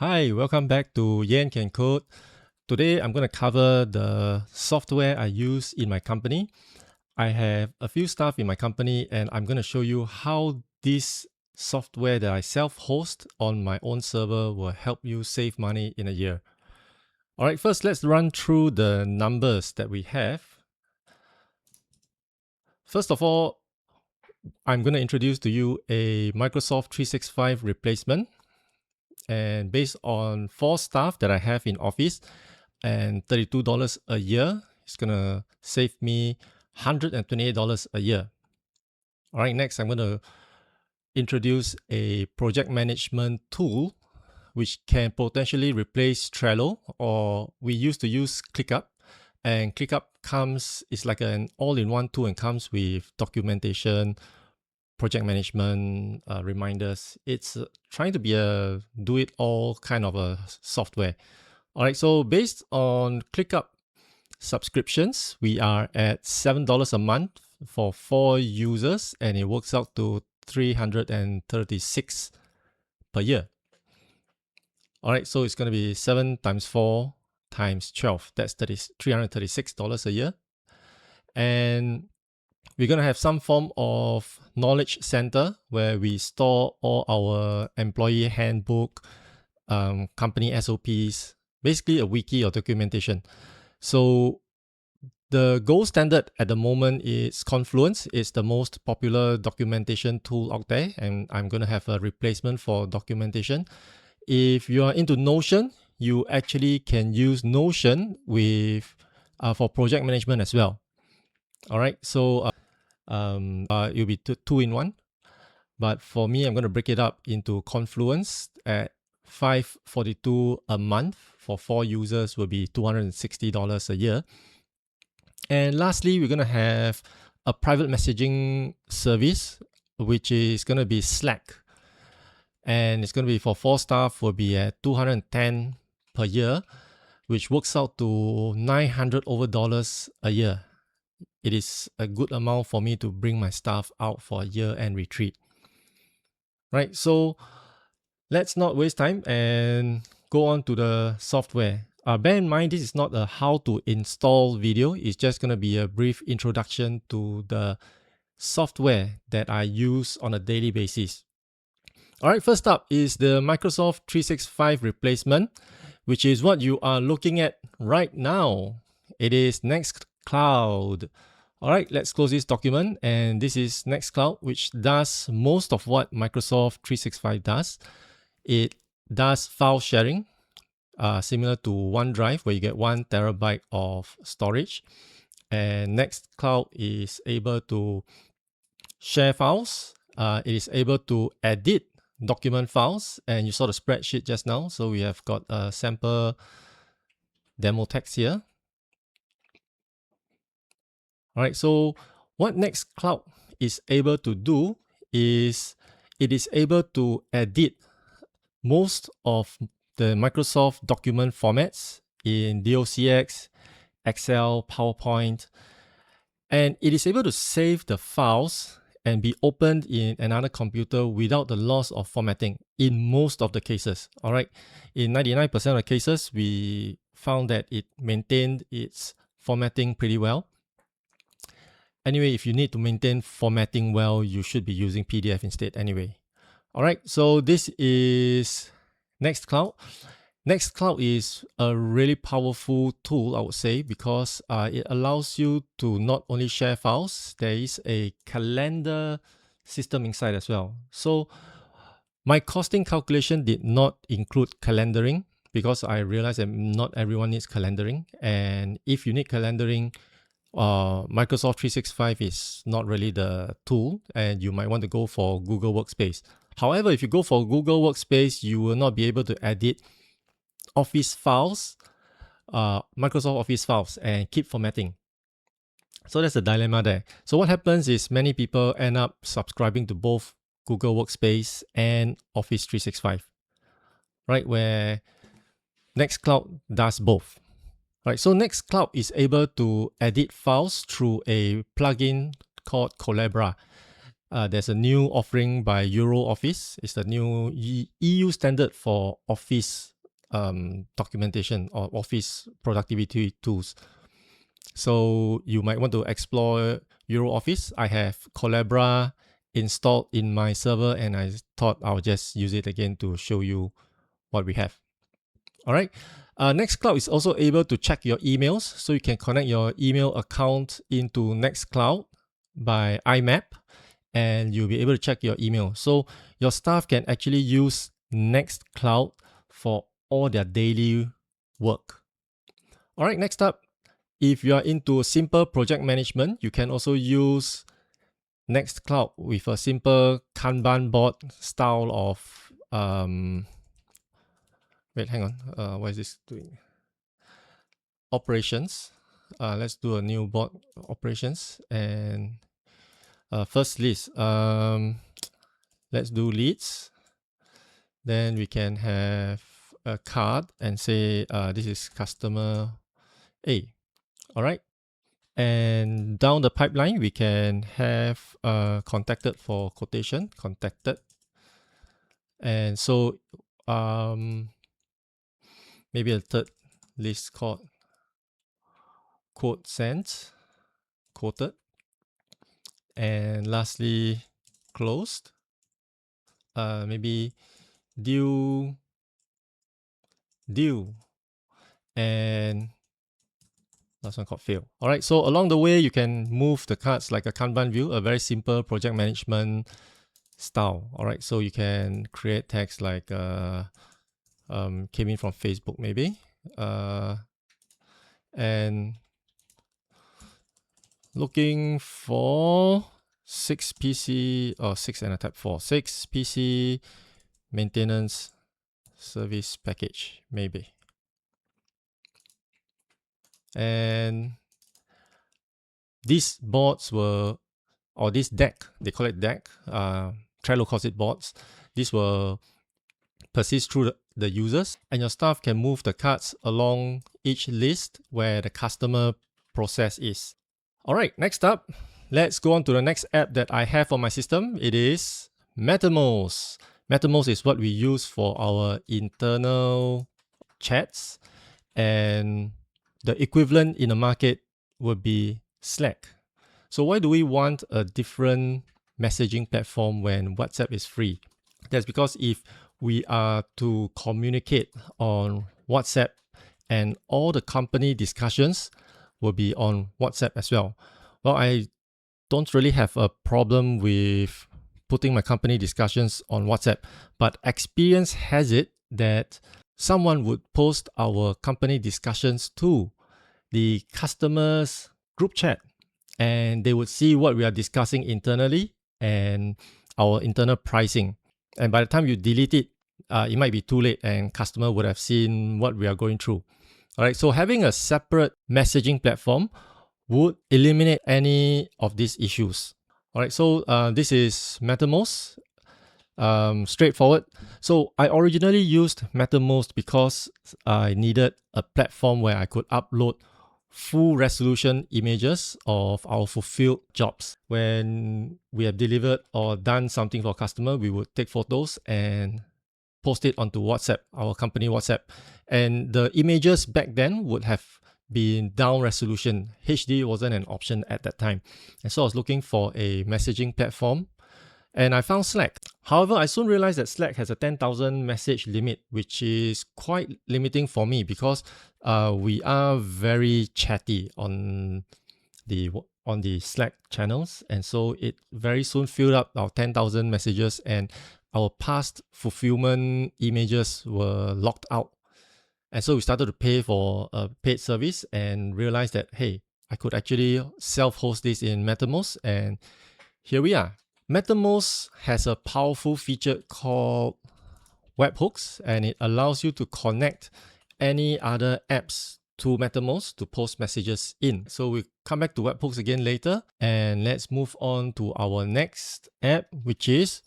Hi, welcome back to Yan Can Code. Today I'm going to cover the software I use in my company. I have a few staff in my company and I'm going to show you how this software that I self-host on my own server will help you save money in a year. All right, first let's run through the numbers that we have. First of all, I'm going to introduce to you a Microsoft 365 replacement. And based on 4 staff that I have in office and $32 a year, it's going to save me $128 a year. All right, next I'm going to introduce a project management tool which can potentially replace Trello, or we used to use ClickUp. And ClickUp is like an all-in-one tool and comes with documentation, project management, reminders. It's trying to be a do-it-all kind of a software. All right, so based on ClickUp subscriptions, we are at $7 a month for 4 users, and it works out to $336 per year. All right, so it's going to be 7 times 4 times 12. That's $336 a year. And we're going to have some form of knowledge center where we store all our employee handbook, company SOPs, basically a wiki or documentation. So the gold standard at the moment is Confluence. It's the most popular documentation tool out there, and I'm going to have a replacement for documentation. If you are into Notion, you actually can use Notion with for project management as well. All right, so it'll be two in one. But for me, I'm going to break it up into Confluence at $542 a month for 4 users will be $260 a year. And lastly, we're going to have a private messaging service, which is going to be Slack. And it's going to be for 4 staff will be at $210 per year, which works out to $900 a year. It is a good amount for me to bring my staff out for a year-end retreat. Right, so let's not waste time and go on to the software. Bear in mind, this is not a how to install video. It's just going to be a brief introduction to the software that I use on a daily basis. All right, first up is the Microsoft 365 replacement, which is what you are looking at right now. It is NextCloud. All right, let's close this document. And this is NextCloud, which does most of what Microsoft 365 does. It does file sharing, similar to OneDrive, where you get 1 terabyte of storage. And NextCloud is able to share files. It is able to edit document files. And you saw the spreadsheet just now. So we have got a sample demo text here. All right, so what NextCloud is able to do is it is able to edit most of the Microsoft document formats in DOCX, Excel, PowerPoint, and it is able to save the files and be opened in another computer without the loss of formatting in most of the cases. All right, in 99% of the cases, we found that it maintained its formatting pretty well. Anyway, if you need to maintain formatting well, you should be using PDF instead anyway. All right, so this is NextCloud. NextCloud is a really powerful tool, I would say, because it allows you to not only share files, there is a calendar system inside as well. So my costing calculation did not include calendaring because I realized that not everyone needs calendaring. And if you need calendaring, Microsoft 365 is not really the tool, and you might want to go for Google Workspace. However, if you go for Google Workspace, you will not be able to edit Office files, Microsoft Office files, and keep formatting. So that's the dilemma there. So what happens is many people end up subscribing to both Google Workspace and Office 365, right? Where NextCloud does both. Right, so NextCloud is able to edit files through a plugin called Collabra. There's a new offering by EuroOffice. It's the new EU standard for Office documentation or office productivity tools. So you might want to explore EuroOffice. I have Collabra installed in my server, and I thought I'll just use it again to show you what we have. All right. NextCloud is also able to check your emails. So you can connect your email account into NextCloud by IMAP, and you'll be able to check your email. So your staff can actually use NextCloud for all their daily work. All right, next up, if you are into simple project management, you can also use NextCloud with a simple Kanban board style of wait, hang on. What is this doing? Operations. Let's do a new board operations. And first list. Let's do leads. Then we can have a card and say this is customer A. All right. And down the pipeline, we can have contacted for quotation, contacted. And so maybe a third list called quote sent, quoted. And lastly, closed. Maybe due, and last one called fail. All right, so along the way, you can move the cards like a Kanban view, a very simple project management style. All right, so you can create text like came in from Facebook maybe, and looking for 6 PC or 6 and a type 4, 6 PC maintenance service package maybe. And these boards were, or this deck, they call it deck, Trello calls it boards. These will persist through the users, and your staff can move the cards along each list where the customer process is. All right, next up, let's go on to the next app that I have on my system. It is Mattermost. Mattermost is what we use for our internal chats, and the equivalent in the market would be Slack. So why do we want a different messaging platform when WhatsApp is free? That's because if we are to communicate on WhatsApp, and all the company discussions will be on WhatsApp as well. Well, I don't really have a problem with putting my company discussions on WhatsApp, but experience has it that someone would post our company discussions to the customer's group chat, and they would see what we are discussing internally and our internal pricing. And by the time you delete it, it might be too late and customer would have seen what we are going through. All right, so having a separate messaging platform would eliminate any of these issues. All right, so this is Mattermost. Straightforward. So I originally used Mattermost because I needed a platform where I could upload full resolution images of our fulfilled jobs. When we have delivered or done something for a customer, we would take photos and post it onto WhatsApp, our company WhatsApp. And the images back then would have been down resolution. HD wasn't an option at that time. And so I was looking for a messaging platform, and I found Slack. However, I soon realized that Slack has a 10,000 message limit, which is quite limiting for me because we are very chatty on the Slack channels. And so it very soon filled up our 10,000 messages, and our past fulfillment images were locked out. And so we started to pay for a paid service and realized that, hey, I could actually self-host this in Mattermost, and here we are. Mattermost has a powerful feature called webhooks, and it allows you to connect any other apps to Mattermost to post messages in. So we come back to webhooks again later, and let's move on to our next app, which is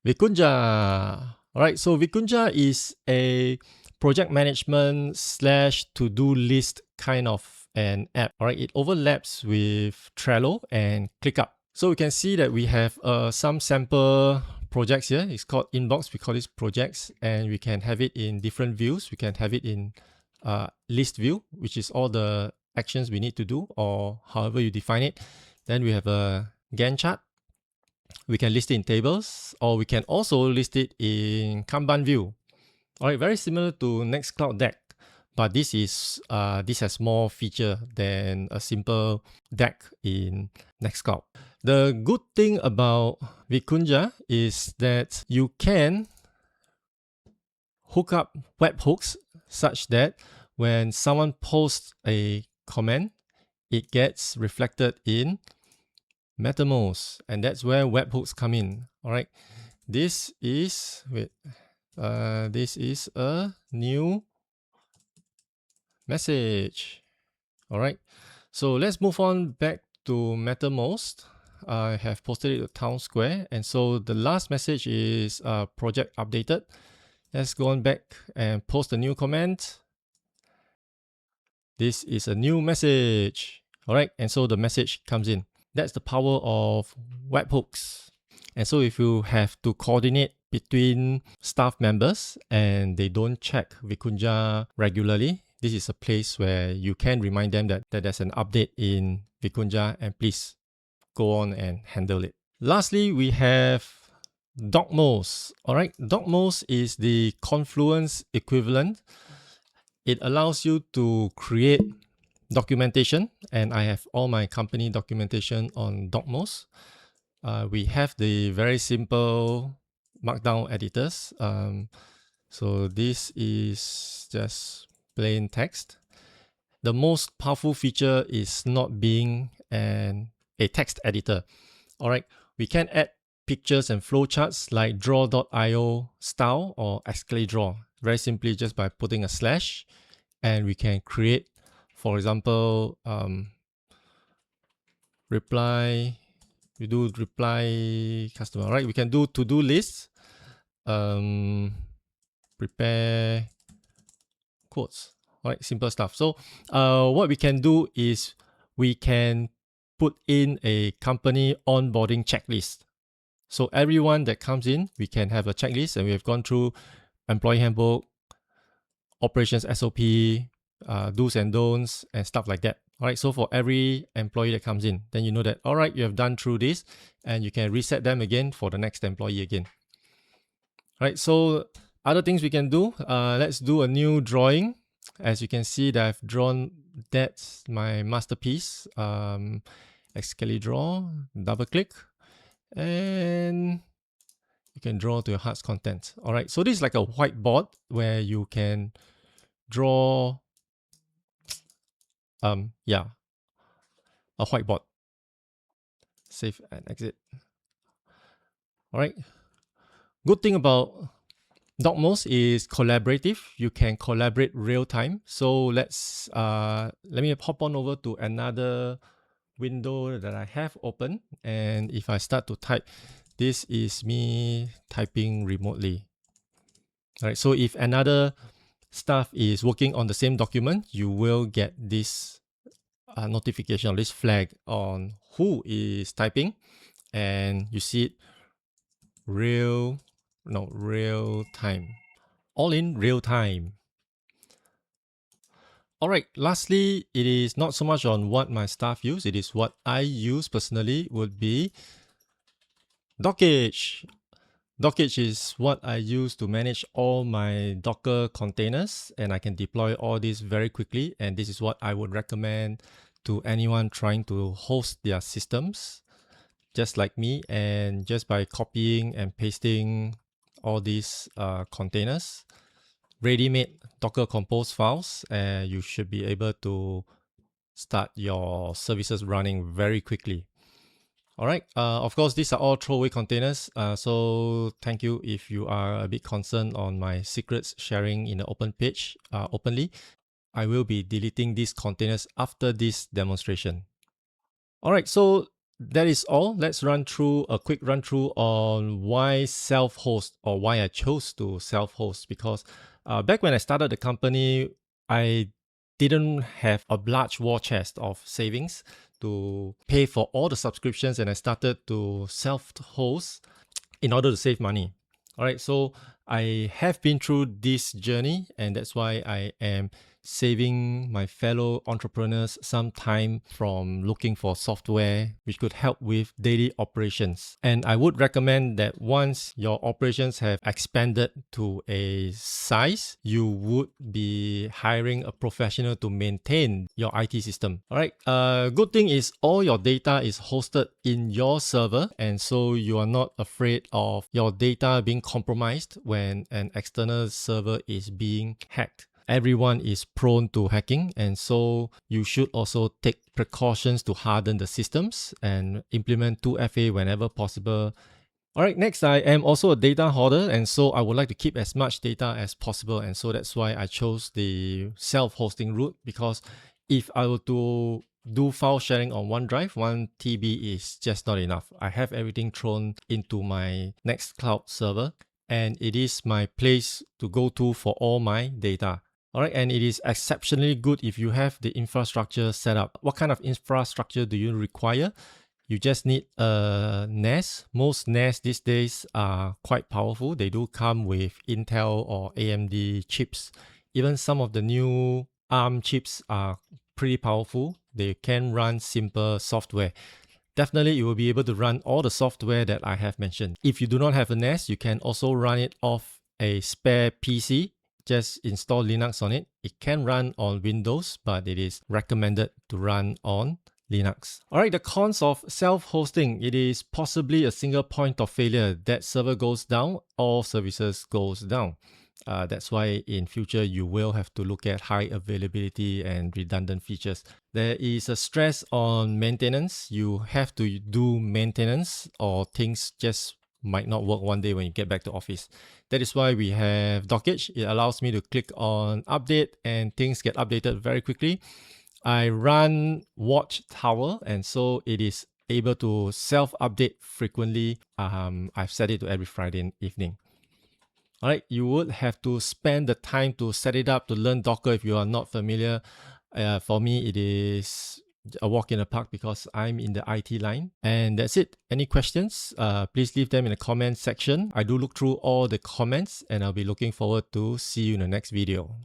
Vikunja. All right, so Vikunja is a project management / to-do list kind of an app. All right, it overlaps with Trello and ClickUp. So we can see that we have some sample projects here. It's called inbox. We call this projects, and we can have it in different views. We can have it in list view, which is all the actions we need to do, or however you define it. Then we have a Gantt chart. We can list it in tables, or we can also list it in Kanban view. All right, very similar to NextCloud deck, but this has more feature than a simple deck in NextCloud. The good thing about Vikunja is that you can hook up webhooks such that when someone posts a comment, it gets reflected in Mattermost, and that's where webhooks come in. All right, this is a new message. All right, so let's move on back to Mattermost. I have posted it to Town Square, and so the last message is project updated. Let's go on back and post a new comment. This is a new message. All right, and so the message comes in. That's the power of webhooks. And so if you have to coordinate between staff members and they don't check Vikunja regularly, this is a place where you can remind them that there's an update in Vikunja, and please go on and handle it. Lastly, we have Docmost. All right, Docmost is the Confluence equivalent. It allows you to create documentation, and I have all my company documentation on Docmost. We have the very simple markdown editors. So this is just plain text. The most powerful feature is not being a text editor. All right, we can add pictures and flowcharts like draw.io style or Excalidraw. Very simply just by putting a slash, and we can create, for example, reply. We do reply customer, right? We can do to-do lists, prepare quotes, right? Simple stuff. So what we can do is we can put in a company onboarding checklist. So everyone that comes in, we can have a checklist, and we have gone through employee handbook, operations SOP, do's and don'ts, and stuff like that. All right, so for every employee that comes in, then you know that, all right, you have done through this, and you can reset them again for the next employee again. All right, so other things we can do, let's do a new drawing. As you can see that I've drawn, that's my masterpiece. Excalidraw, double click, and you can draw to your heart's content. All right, so this is like a whiteboard where you can draw a whiteboard. Save and exit. All right, good thing about Docmost is collaborative. You can collaborate real time. So let me hop on over to another window that I have open, and if I start to type, this is me typing remotely. All right, so if another staff is working on the same document, you will get this notification or this flag on who is typing, and you see it real time, all in real time. All right, lastly, it is not so much on what my staff use, it is what I use personally, would be Dockge. Dockge is what I use to manage all my Docker containers, and I can deploy all this very quickly. And this is what I would recommend to anyone trying to host their systems, just like me. And just by copying and pasting all these containers, ready-made Docker Compose files, you should be able to start your services running very quickly. All right, of course, these are all throwaway containers. So thank you if you are a bit concerned on my secrets sharing in the open page openly. I will be deleting these containers after this demonstration. All right, so that is all. Let's run through a quick run through on why self-host, or why I chose to self-host. Because back when I started the company, I didn't have a large war chest of savings to pay for all the subscriptions, and I started to self-host. in order to save money. All right, so I have been through this journey, and that's why I am saving my fellow entrepreneurs some time from looking for software which could help with daily operations. And I would recommend that once your operations have expanded to a size, you would be hiring a professional to maintain your IT system. All right, good thing is all your data is hosted in your server, and so you are not afraid of your data being compromised when an external server is being hacked. Everyone is prone to hacking, and so you should also take precautions to harden the systems and implement 2FA whenever possible. All right, next, I am also a data hoarder, and so I would like to keep as much data as possible, and so that's why I chose the self-hosting route, because if I were to do file sharing on OneDrive, 1 TB is just not enough. I have everything thrown into my NextCloud server, and it is my place to go to for all my data. All right, and it is exceptionally good if you have the infrastructure set up. What kind of infrastructure do you require? You just need a NAS. Most NAS these days are quite powerful. They do come with Intel or AMD chips. Even some of the new ARM chips are pretty powerful. They can run simple software. Definitely, you will be able to run all the software that I have mentioned. If you do not have a NAS, you can also run it off a spare PC. Just install Linux on it. It can run on Windows, but it is recommended to run on Linux. All right, the cons of self-hosting. It is possibly a single point of failure. That server goes down, all services goes down. That's why in future you will have to look at high availability and redundant features. There is a stress on maintenance. You have to do maintenance or things just might not work one day when you get back to office. That is why we have Dockge. It allows me to click on update and things get updated very quickly. I run Watchtower, and so it is able to self-update frequently. I've set it to every Friday evening. All right, you would have to spend the time to set it up, to learn Docker if you are not familiar. For me, it is a walk in the park because I'm in the IT line. And that's it. Any questions? Please leave them in the comment section. I do look through all the comments, and I'll be looking forward to see you in the next video.